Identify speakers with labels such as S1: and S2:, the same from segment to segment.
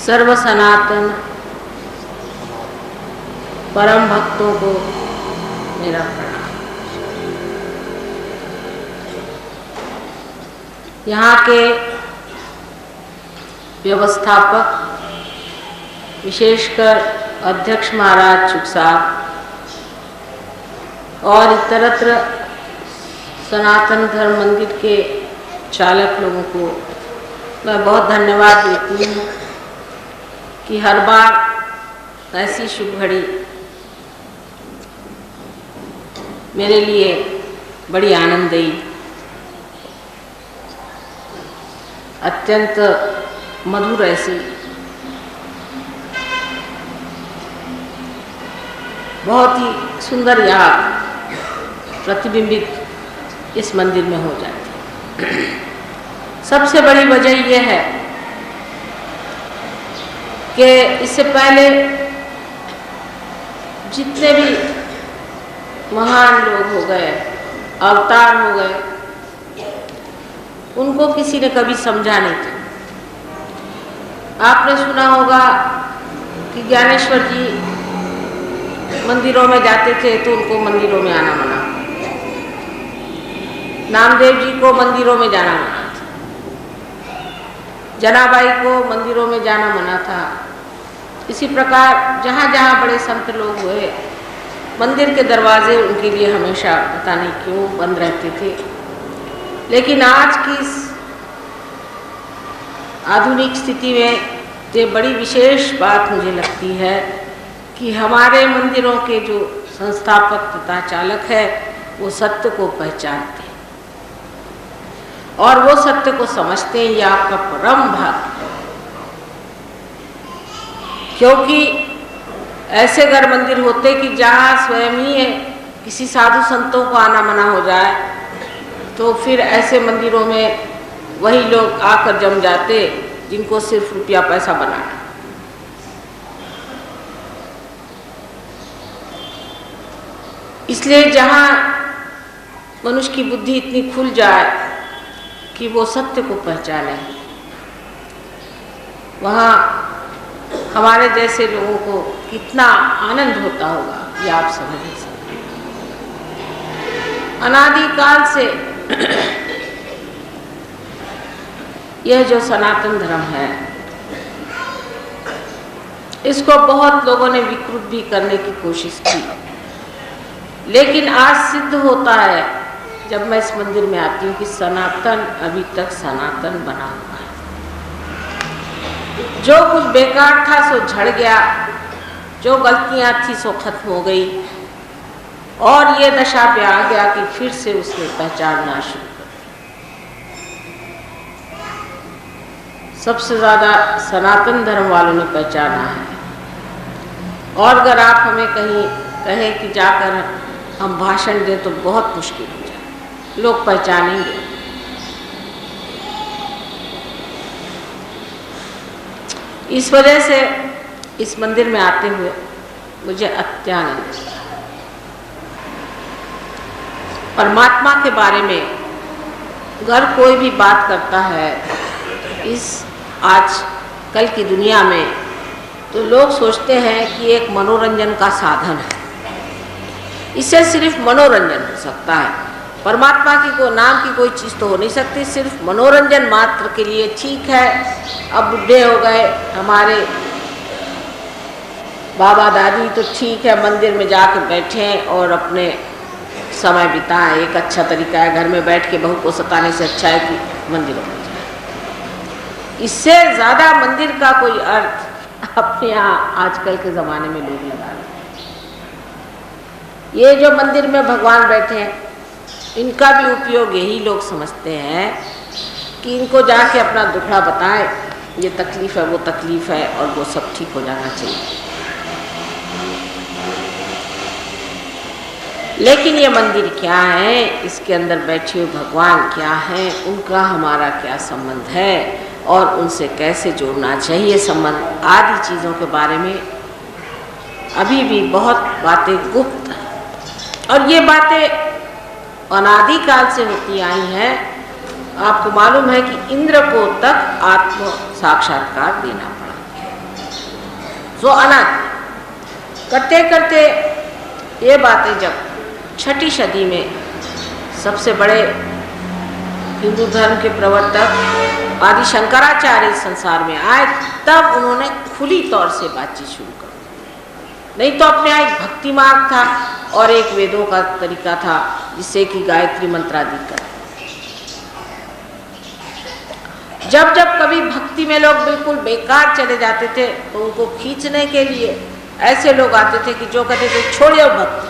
S1: सर्व सनातन परम भक्तों को मेरा प्रणाम। यहाँ के व्यवस्थापक, विशेषकर अध्यक्ष महाराज चुग साहब और इतरत्र सनातन धर्म मंदिर के चालक लोगों को मैं बहुत धन्यवाद देती हूँ कि हर बार ऐसी शुभ घड़ी मेरे लिए बड़ी आनंददायी, अत्यंत मधुर ऐसी बहुत ही सुंदर याद प्रतिबिंबित इस मंदिर में हो जाती है। सबसे बड़ी वजह यह है कि इससे पहले जितने भी महान लोग हो गए, अवतार हो गए, उनको किसी ने कभी समझा नहीं था। आपने सुना होगा कि ज्ञानेश्वर जी मंदिरों में जाते थे तो उनको मंदिरों में आना मना, नामदेव जी को मंदिरों में जाना मना था, जनाबाई को मंदिरों में जाना मना था। इसी प्रकार जहाँ जहाँ बड़े संत लोग हुए, मंदिर के दरवाजे उनके लिए हमेशा पता नहीं क्यों बंद रहते थे। लेकिन आज की इस आधुनिक स्थिति में ये बड़ी विशेष बात मुझे लगती है कि हमारे मंदिरों के जो संस्थापक तथा चालक है वो सत्य को पहचानते हैं और वो सत्य को समझते हैं। ये आपका परम भाग्य, क्योंकि ऐसे घर मंदिर होते कि जहाँ स्वयं ही किसी साधु संतों को आना मना हो जाए तो फिर ऐसे मंदिरों में वही लोग आकर जम जाते जिनको सिर्फ रुपया पैसा बनाना। इसलिए जहाँ मनुष्य की बुद्धि इतनी खुल जाए कि वो सत्य को पहचाने, वहाँ हमारे जैसे लोगों को कितना आनंद होता होगा ये आप समझ नहीं सकते। अनादिकाल से यह जो सनातन धर्म है इसको बहुत लोगों ने विकृत भी करने की कोशिश की, लेकिन आज सिद्ध होता है जब मैं इस मंदिर में आती हूँ कि सनातन अभी तक सनातन बना हुआ है। जो कुछ बेकार था सो झड़ गया, जो गलतियां थी सो खत्म हो गई और ये दशा पे आ गया कि फिर से उसने पहचानना शुरू कर। सबसे ज़्यादा सनातन धर्म वालों ने पहचाना है। और अगर आप हमें कहीं कहें कि जाकर हम भाषण दें तो बहुत मुश्किल हो जाए, लोग पहचानेंगे। इस वजह से इस मंदिर में आते हुए मुझे अत्यानंद है। परमात्मा के बारे में अगर कोई भी बात करता है इस आज कल की दुनिया में तो लोग सोचते हैं कि एक मनोरंजन का साधन है, इससे सिर्फ मनोरंजन हो सकता है। परमात्मा की को नाम की कोई चीज़ तो हो नहीं सकती, सिर्फ मनोरंजन मात्र के लिए। ठीक है, अब बुढ़े हो गए हमारे बाबा दादी तो ठीक है मंदिर में जाकर बैठे और अपने समय बिताएं, एक अच्छा तरीका है। घर में बैठ के बहू को सताने से अच्छा है कि मंदिरों में जाए। इससे ज़्यादा मंदिर का कोई अर्थ अपने यहाँ आजकल के ज़माने में लोग लगा रहे हैं। ये जो मंदिर में भगवान बैठे हैं इनका भी उपयोग यही लोग समझते हैं कि इनको जाके अपना दुखड़ा बताएं, ये तकलीफ़ है वो तकलीफ़ है और वो सब ठीक हो जाना चाहिए। लेकिन ये मंदिर क्या है, इसके अंदर बैठे हुए भगवान क्या हैं, उनका हमारा क्या संबंध है और उनसे कैसे जोड़ना चाहिए संबंध, आदि चीज़ों के बारे में अभी भी बहुत बातें गुप्त हैं। और ये बातें अनादिकाल से होती आई हैं। आपको मालूम है कि इंद्र को तक आत्म साक्षात्कार देना पड़ा। सो अनादि। करते करते ये बातें जब 6ठी सदी में सबसे बड़े हिंदू धर्म के प्रवर्तक आदि शंकराचार्य इस संसार में आए, तब उन्होंने खुली तौर से बातचीत शुरू कर दी। नहीं तो अपने यहाँ एक भक्ति मार्ग था और एक वेदों का तरीका था, जिससे कि गायत्री मंत्रादि कर। जब जब कभी भक्ति में लोग बिल्कुल बेकार चले जाते थे तो उनको खींचने के लिए ऐसे लोग आते थे कि जो कहते थे छोड़िए भक्ति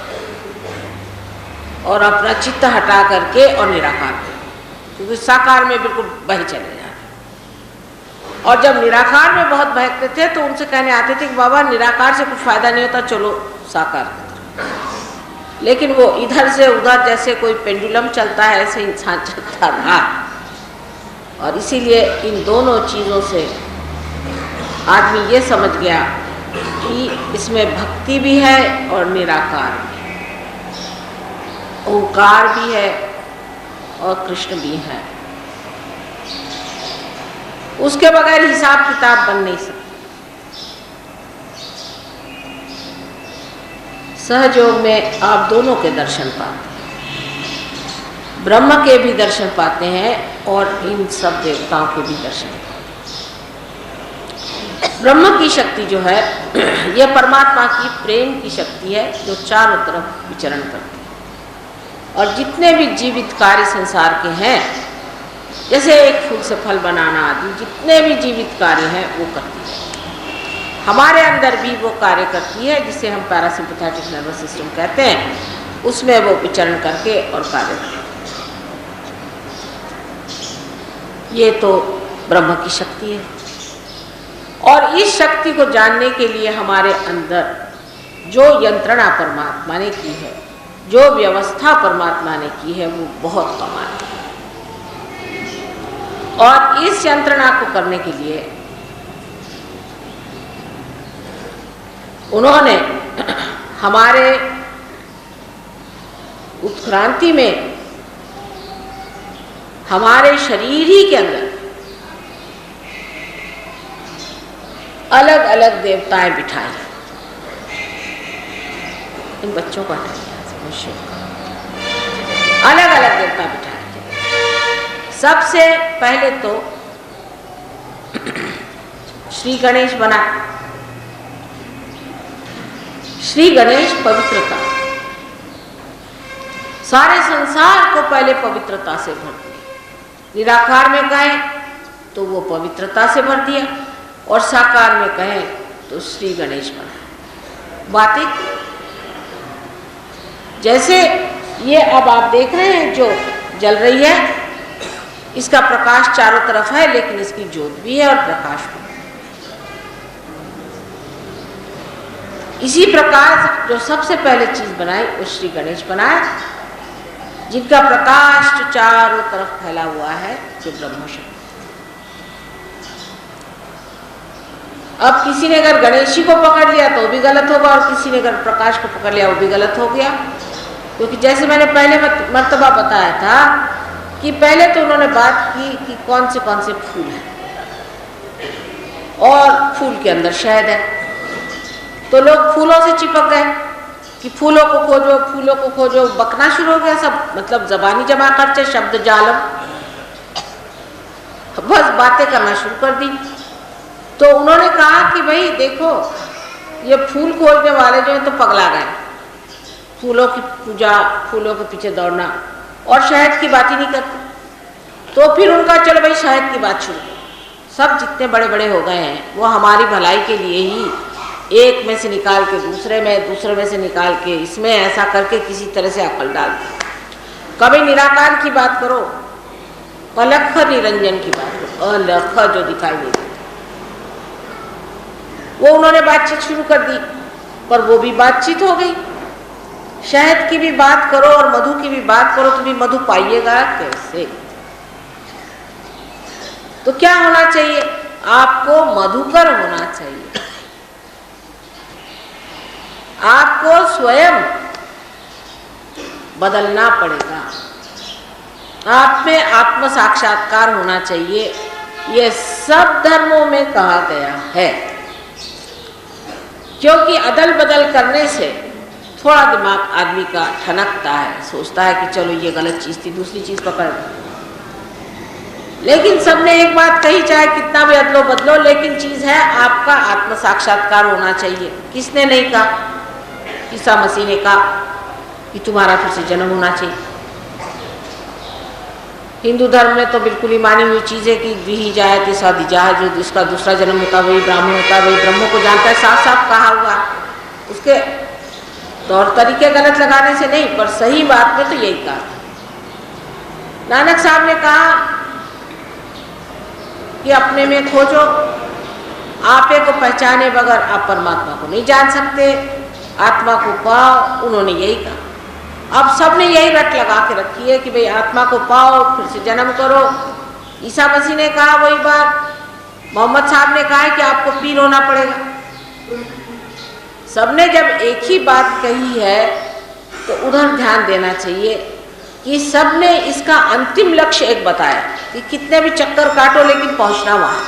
S1: और अपना चित्त हटा करके और निराकार, क्योंकि साकार में बिल्कुल बह चले जा रहे। और जब निराकार में बहुत बहकते थे तो उनसे कहने आते थे कि बाबा निराकार से कुछ फायदा नहीं होता, चलो साकार। लेकिन वो इधर से उधर जैसे कोई पेंडुलम चलता है ऐसे इंसान चलता रहा। और इसीलिए इन दोनों चीज़ों से आदमी ये समझ गया कि इसमें भक्ति भी है और निराकार भी है, ओंकार भी है और कृष्ण भी है। उसके बगैर हिसाब किताब बन नहीं सकता। सहयोग में आप दोनों के दर्शन पाते हैं, ब्रह्म के भी दर्शन पाते हैं और इन सब देवताओं के भी दर्शन पाते हैं। ब्रह्म की शक्ति जो है यह परमात्मा की प्रेम की शक्ति है जो चारों तरफ विचरण करती है। और जितने भी जीवित कार्य संसार के हैं, जैसे एक फूल से फल बनाना आदि जितने भी जीवित कार्य हैं वो करती है। हमारे अंदर भी वो कार्य करती है जिसे हम पैरासिम्पैथेटिक नर्वस सिस्टम कहते हैं, उसमें वो विचरण करके और कार्य करती है। ये तो ब्रह्म की शक्ति है। और इस शक्ति को जानने के लिए हमारे अंदर जो यंत्रणा परमात्मा ने की है, जो व्यवस्था परमात्मा ने की है, वो बहुत कमाल है। और इस यंत्रणा को करने के लिए उन्होंने हमारे उत्क्रांति में हमारे शरीर ही के अंदर अलग अलग देवताएं बिठाई। इन बच्चों को अलग अलग देवता बिठाए। सबसे पहले तो श्री गणेश बना। श्री गणेश पवित्रता, सारे संसार को पहले पवित्रता से भर दिया। निराकार में कहें तो वो पवित्रता से भर दिया और साकार में कहें तो श्री गणेश बना। बातें जैसे ये अब आप देख रहे हैं जो जल रही है, इसका प्रकाश चारों तरफ है, लेकिन इसकी ज्योत भी है और प्रकाश भी। इसी प्रकार जो सबसे पहले चीज बनाई वो श्री गणेश बनाए, जिनका प्रकाश जो चारों तरफ फैला हुआ है, जो ब्रह्म शक्ति। अब किसी ने अगर गणेश जी को पकड़ लिया तो भी गलत होगा, और किसी ने अगर प्रकाश को पकड़ लिया वो भी गलत हो गया। क्योंकि जैसे मैंने पहले मर्तबा बताया था कि पहले तो उन्होंने बात की कि कौन से फूल हैं और फूल के अंदर शहद है, तो लोग फूलों से चिपक गए कि फूलों को खोजो, फूलों को खोजो। बकना शुरू हो गया सब, मतलब जबानी जमा खर्चे, शब्द जालम, बस बातें करना शुरू कर दी। तो उन्होंने कहा कि भाई देखो, ये फूल खोजने वाले जो हैं तो पगला गए, फूलों की पूजा, फूलों के पीछे दौड़ना, और शहद की बात ही नहीं करते। तो फिर उनका चलो भाई शहद की बात शुरू। सब जितने बड़े बड़े हो गए हैं वो हमारी भलाई के लिए ही, एक में से निकाल के दूसरे में से निकाल के इसमें, ऐसा करके किसी तरह से अकल डालते। कभी निराकार की बात करो, अलख निरंजन की बात करो, अलख जो दिखाई देती, वो उन्होंने बातचीत शुरू कर दी। पर वो भी बातचीत हो गई। शहद की भी बात करो और मधु की भी बात करो तो भी मधु पाइएगा कैसे? तो क्या होना चाहिए? आपको मधुकर होना चाहिए। आपको स्वयं बदलना पड़ेगा। आप में आत्म साक्षात्कार होना चाहिए। यह सब धर्मों में कहा गया है। क्योंकि अदल बदल करने से थोड़ा दिमाग आदमी का ठनकता है, सोचता है कि चलो ये गलत चीज़ थी, दूसरी चीज़ पकड़। लेकिन सबने एक बात कही, चाहे कितना भी अदलो बदलो, लेकिन चीज़ है आपका आत्म साक्षात्कार होना चाहिए। किसने नहीं कहा? ईसा मसीह ने कहा कि तुम्हारा फिर से जन्म होना चाहिए। हिंदू धर्म में तो बिल्कुल ही मानी हुई चीज़ है कि दी जाए तिसा दी जाए, जो जिसका दूसरा जन्म होता है वही ब्राह्मण होता है, वही ब्रह्म को जानता है, साफ साफ कहा हुआ। उसके तौर तरीके गलत लगाने से नहीं, पर सही बात में तो यही कहा। नानक साहब ने कहा कि अपने में खोजो, आपे को पहचाने बगैर आप परमात्मा को नहीं जान सकते, आत्मा को पाओ। उन्होंने यही कहा। अब सबने यही रट लगा के रखी है कि भाई आत्मा को पाओ, फिर से जन्म करो। ईसा मसीह ने कहा वही बात, मोहम्मद साहब ने कहा है कि आपको पीर होना पड़ेगा। सबने जब एक ही बात कही है तो उधर ध्यान देना चाहिए कि सबने इसका अंतिम लक्ष्य एक बताया कि कितने भी चक्कर काटो लेकिन पहुंचना वहां,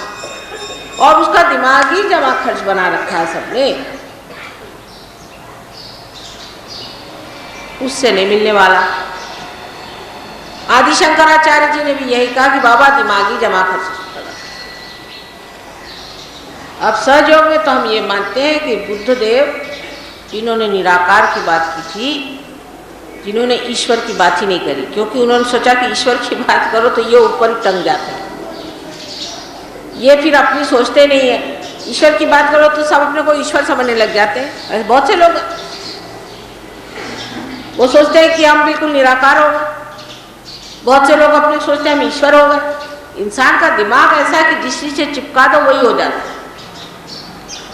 S1: और उसका दिमागी जमा खर्च बना रखा है सबने, उससे नहीं मिलने वाला। आदि शंकराचार्य जी ने भी यही कहा कि बाबा दिमागी जमा खर्च। अब सहयोग में तो हम ये मानते हैं कि बुद्ध देव जिन्होंने निराकार की बात की थी, जिन्होंने ईश्वर की बात ही नहीं करी, क्योंकि उन्होंने सोचा कि ईश्वर की बात करो तो ये ऊपर टंग जाता है, ये फिर अपनी सोचते नहीं है। ईश्वर की बात करो तो सब अपने को ईश्वर समझने लग जाते हैं। बहुत से लोग वो सोचते हैं कि हम बिल्कुल निराकार हो गए, बहुत से लोग अपने सोचते हैं हम ईश्वर हो गए। इंसान का दिमाग ऐसा है कि जिस चीज से चिपका दो वही हो जाता है,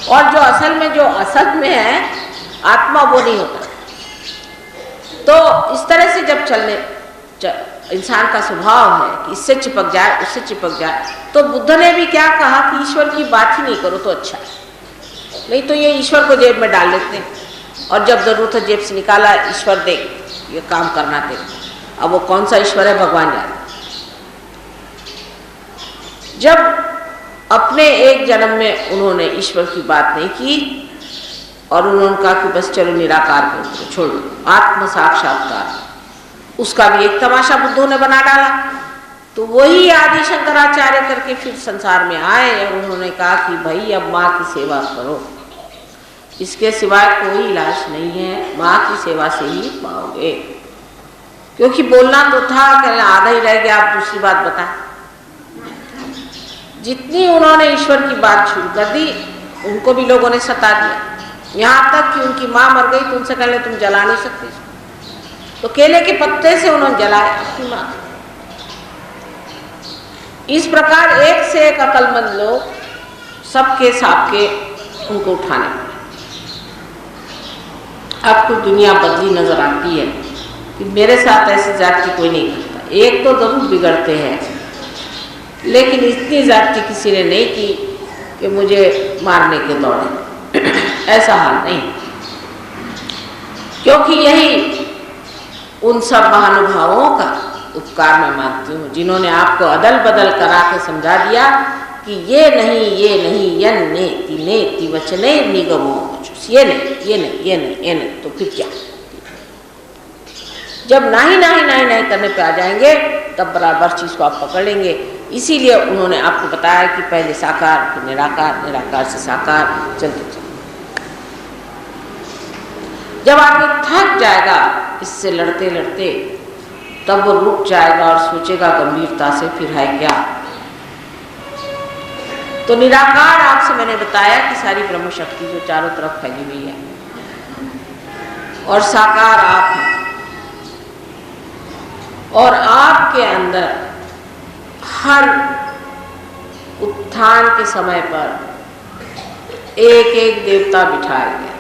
S1: और जो असल में है आत्मा वो नहीं होता। तो इस तरह से जब इंसान का स्वभाव है कि इससे चिपक जाए उससे चिपक जाए, तो बुद्ध ने भी क्या कहा कि ईश्वर की बात ही नहीं करो तो अच्छा है, नहीं तो ये ईश्वर को जेब में डाल लेते हैं, और जब जरूरत है जेब से निकाला, ईश्वर देख ये काम करना दे। अब वो कौन सा ईश्वर है भगवान जाने। जब अपने एक जन्म में उन्होंने ईश्वर की बात नहीं की और उन्होंने कहा कि बस चलो निराकार को छोड़ो, आत्म साक्षात्कार, उसका भी एक तमाशा बुद्धों ने बना डाला। तो वही आदि शंकराचार्य करके फिर संसार में आए और उन्होंने कहा कि भाई अब माँ की सेवा करो, इसके सिवाय कोई इलाज नहीं है, माँ की सेवा से ही पाओगे। क्योंकि बोलना तो था, कहना आधा ही रह गया, आप दूसरी बात बता। जितनी उन्होंने ईश्वर की बात शुरू कर दी, उनको भी लोगों ने सता दिया, यहाँ तक कि उनकी माँ मर गई तो उनसे कहले तुम जला नहीं सकते, तो केले के पत्ते से उन्होंने जलाया अपनी माँ। इस प्रकार एक से एक अकलमंद लोग सबके सापके उनको उठाने पड़े। अब कुछ दुनिया बदली नजर आती है कि मेरे साथ ऐसी जाति कोई नहीं करता। एक तो जरूर बिगड़ते हैं, लेकिन इतनी जाति किसी ने नहीं की कि मुझे मारने के दौड़े, ऐसा हाल नहीं। क्योंकि यही उन सब महानुभावों का उपकार मैं मानती हूँ, जिन्होंने आपको अदल बदल करा के समझा दिया कि ये नहीं यन नेति नेति वचने निगमो, ये नहीं, तो फिर क्या। जब नहीं करने पे आ जाएंगे तब बराबर चीज को आप पकड़ लेंगे। इसीलिए उन्होंने आपको बताया कि पहले साकार फिर निराकार, निराकार से साकार, चलते चलते जब आदमी थक जाएगा इससे लड़ते लड़ते, तब वो रुक जाएगा और सोचेगा गंभीरता से फिर है क्या। तो निराकार आपसे मैंने बताया कि सारी ब्रह्म शक्ति जो चारों तरफ फैली हुई है, और साकार आप हैं, और आपके अंदर हर उत्थान के समय पर एक एक देवता बिठाया गया।